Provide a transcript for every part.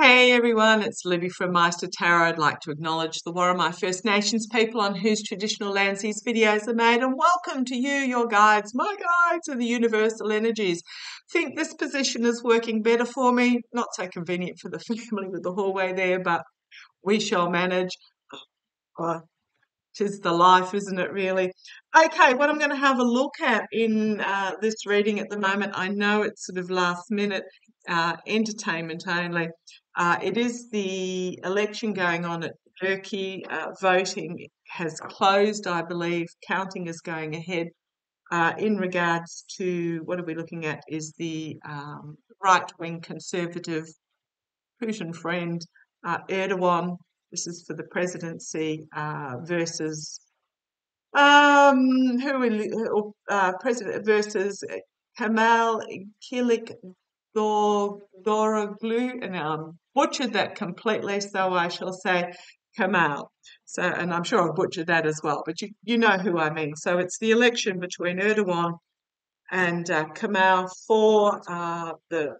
Hey everyone, it's Libby from Meister Tarot. I'd like to acknowledge the Worimi First Nations people on whose traditional lands these videos are made, and welcome to you, your guides, my guides of the universal energies. Think this position is working better for me? Not so convenient for the family with the hallway there, but we shall manage. Oh, 'tis the life, isn't it, really? Okay, what I'm going to have a look at in this reading at the moment, I know it's sort of last minute entertainment only. It is the election going on at Turkey. Voting has closed, I believe. Counting is going ahead. In regards to what are we looking at is the right-wing conservative Putin friend Erdogan. This is for the presidency versus President versus Kemal Kılıçdaroğlu, and butchered that completely, so I shall say Kemal. So, and I'm sure I butchered that as well, but you know who I mean. So it's the election between Erdogan and Kemal for the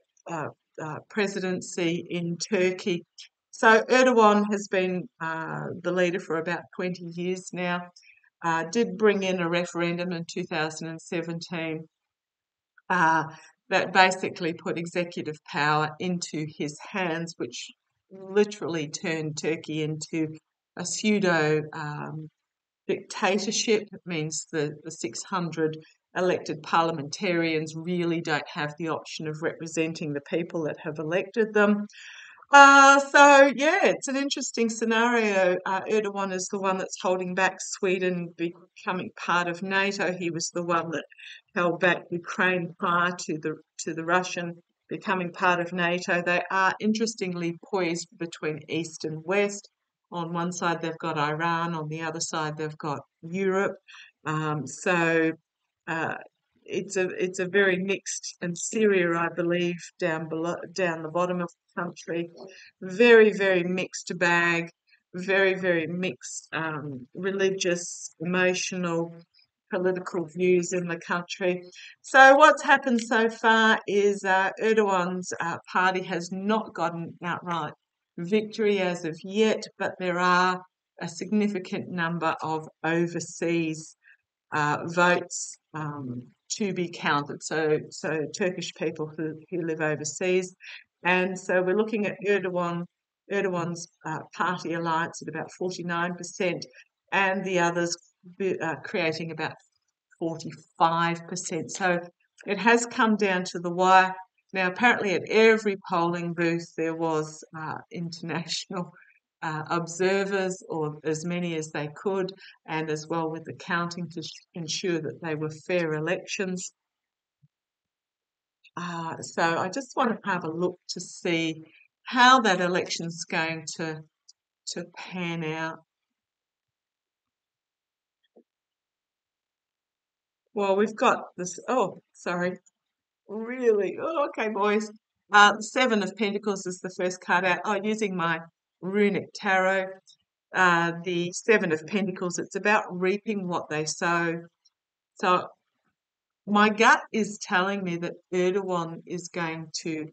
presidency in Turkey. So Erdogan has been the leader for about 20 years now. Did bring in a referendum in 2017 that basically put executive power into his hands, which literally turned Turkey into a pseudo dictatorship. It means the 600 elected parliamentarians really don't have the option of representing the people that have elected them. So yeah, it's an interesting scenario. Erdogan is the one that's holding back Sweden becoming part of NATO. He was the one that held back Ukraine prior to the Russian becoming part of NATO. They are interestingly poised between East and West. On one side they've got Iran, on the other side they've got Europe. So it's a very mixed, and Syria, I believe, down the bottom of the country, very mixed bag, very mixed religious, emotional, political views in the country. So what's happened so far is Erdogan's party has not gotten outright victory as of yet, but there are a significant number of overseas votes to be counted. So Turkish people who live overseas, and so we're looking at Erdogan's party alliance at about 49%, and the others creating about 45%. So it has come down to the wire. Now, apparently, at every polling booth there was international observers, or as many as they could, and as well with the counting to ensure that they were fair elections. So I just want to have a look to see how that election's going to pan out. Well, we've got this. Oh, sorry. Really? Oh, okay, boys. The Seven of Pentacles is the first card out. Oh, using my runic tarot. The Seven of Pentacles, it's about reaping what they sow. So my gut is telling me that Erdogan is going to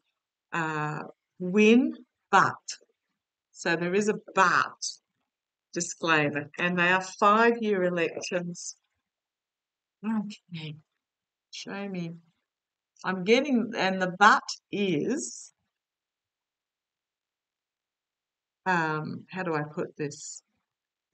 uh, win, but, so there is a but disclaimer, and they are 5-year elections. Okay, show me. I'm getting, and the but is, how do I put this?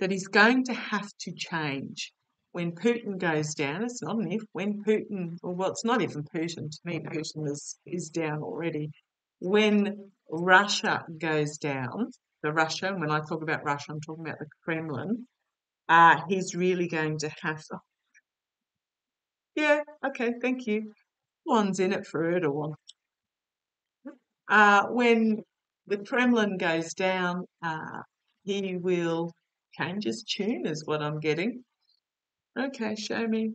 That he's going to have to change. When Putin goes down, it's not an if, when Putin, well, it's not even Putin. To me, Putin is down already. When Russia goes down, the Russia, and when I talk about Russia, I'm talking about the Kremlin, he's really going to have to, yeah, okay, thank you. One's in it for Erdogan. When the Kremlin goes down, he will change his tune, is what I'm getting. Okay, show me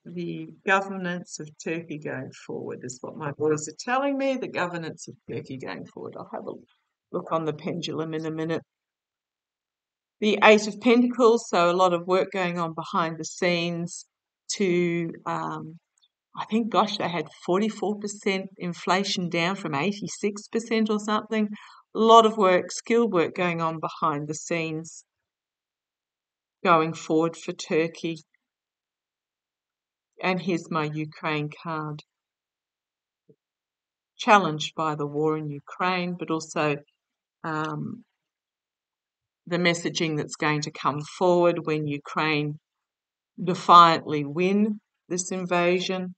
the governance of Turkey going forward, is what my boys are telling me. The governance of Turkey going forward. I'll have a look on the pendulum in a minute. The Eight of Pentacles, so a lot of work going on behind the scenes to I think, gosh, they had 44% inflation down from 86% or something. A lot of work, skilled work going on behind the scenes going forward for Turkey. And here's my Ukraine card. Challenged by the war in Ukraine, but also the messaging that's going to come forward when Ukraine defiantly win this invasion.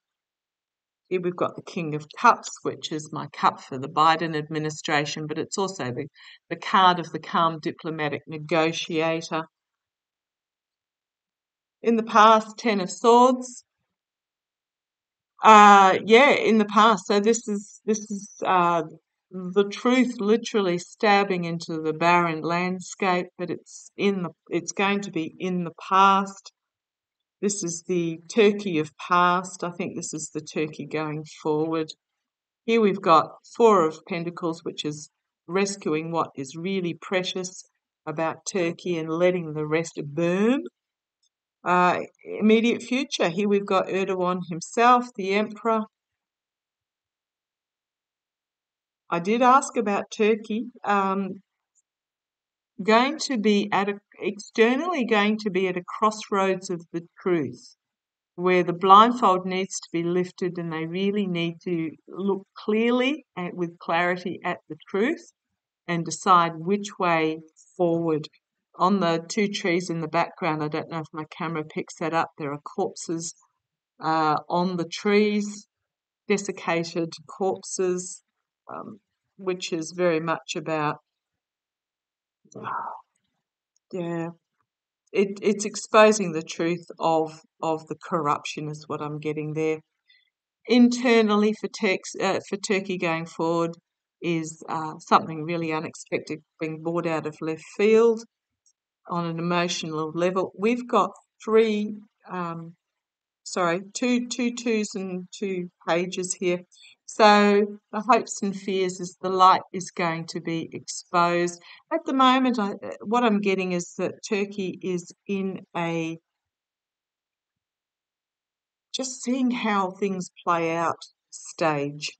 Here we've got the King of Cups, which is my cup for the Biden administration, but it's also the card of the calm diplomatic negotiator. In the past, Ten of Swords. In the past. So this is the truth literally stabbing into the barren landscape, but it's going to be in the past. This is the Turkey of past. I think this is the Turkey going forward. Here we've got Four of Pentacles, which is rescuing what is really precious about Turkey and letting the rest burn. Immediate future. Here we've got Erdogan himself, the Emperor. I did ask about Turkey. Externally going to be at a crossroads of the truth, where the blindfold needs to be lifted and they really need to look clearly and with clarity at the truth and decide which way forward. On the two trees in the background, I don't know if my camera picks that up, there are corpses on the trees, desiccated corpses, which is very much about, yeah, it's exposing the truth of the corruption is what I'm getting there. Internally for Turkey going forward is something really unexpected being brought out of left field on an emotional level. We've got two twos and 2 pages here. So the hopes and fears is the light is going to be exposed. At the moment, what I'm getting is that Turkey is in a just seeing how things play out stage.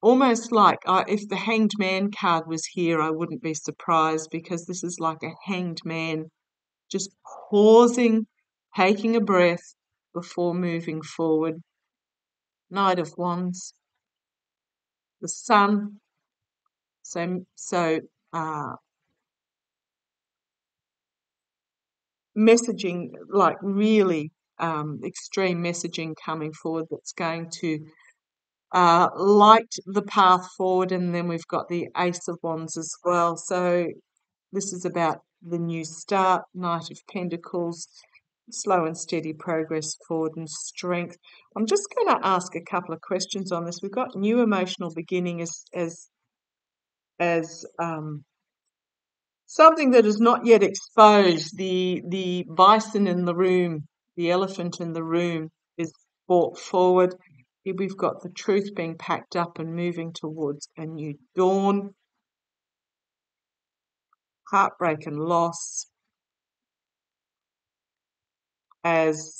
Almost like if the Hanged Man card was here, I wouldn't be surprised, because this is like a hanged man just pausing, taking a breath before moving forward. Knight of Wands, the Sun. So messaging, like really extreme messaging coming forward that's going to light the path forward. And then we've got the Ace of Wands as well. So this is about the new start, Knight of Pentacles, slow and steady progress forward and strength. I'm just going to ask a couple of questions on this. We've got new emotional beginning as something that is not yet exposed. The bison in the room, the elephant in the room is brought forward. Here we've got the truth being packed up and moving towards a new dawn. Heartbreak and loss as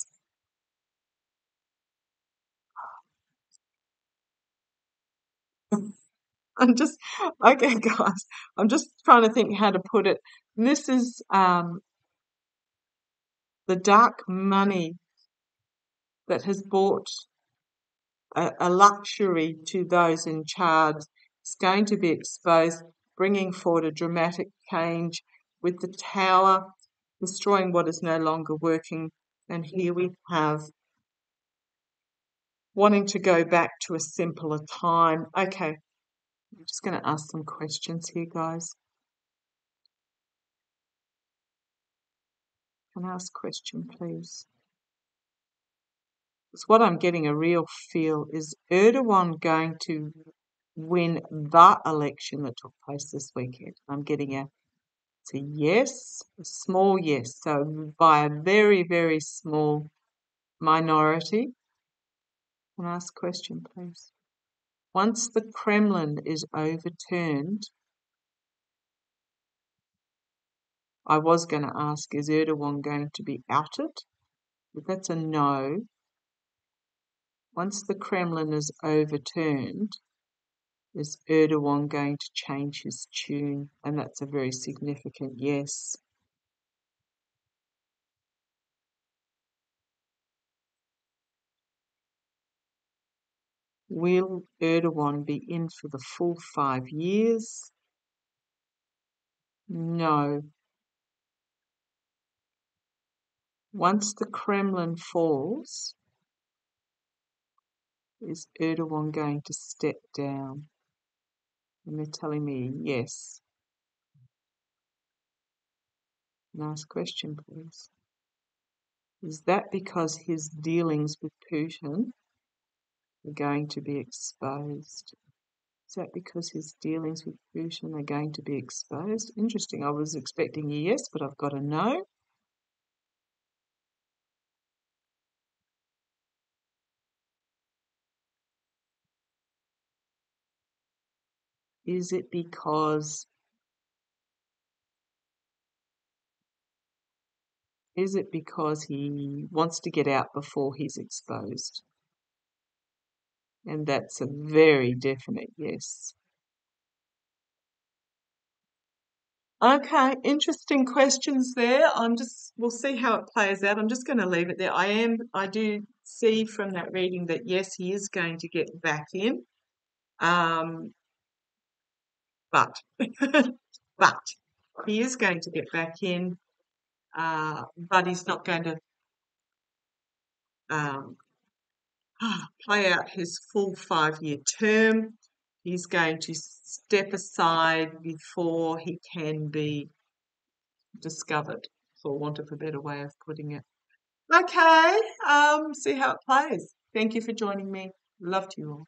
I'm just, okay, guys, I'm just trying to think how to put it. This is the dark money that has brought a luxury to those in charge. It's going to be exposed, bringing forward a dramatic change with the Tower, destroying what is no longer working. And here we have wanting to go back to a simpler time. Okay, I'm just going to ask some questions here, guys. Can I ask a question, please? Because what I'm getting a real feel is Erdogan going to win the election that took place this weekend. I'm getting it's a yes, a small yes, so by a very, very small minority. Can I ask a question, please? Once the Kremlin is overturned, I was going to ask, is Erdogan going to be outed? But that's a no. Once the Kremlin is overturned, is Erdogan going to change his tune? And that's a very significant yes. Will Erdogan be in for the full 5 years? No. Once the Kremlin falls, is Erdogan going to step down? And they're telling me yes. Last question, please. Is that because his dealings with Putin are going to be exposed? Is that because his dealings with Putin are going to be exposed? Interesting. I was expecting a yes, but I've got a no. Is it because he wants to get out before he's exposed? And that's a very definite yes. Okay, interesting questions there. We'll see how it plays out. I'm just going to leave it there. I do see from that reading that yes, he is going to get back in. Um, but, but he is going to get back in, but he's not going to um, play out his full 5-year term. He's going to step aside before he can be discovered, for want of a better way of putting it. Okay, see how it plays. Thank you for joining me. Love to you all.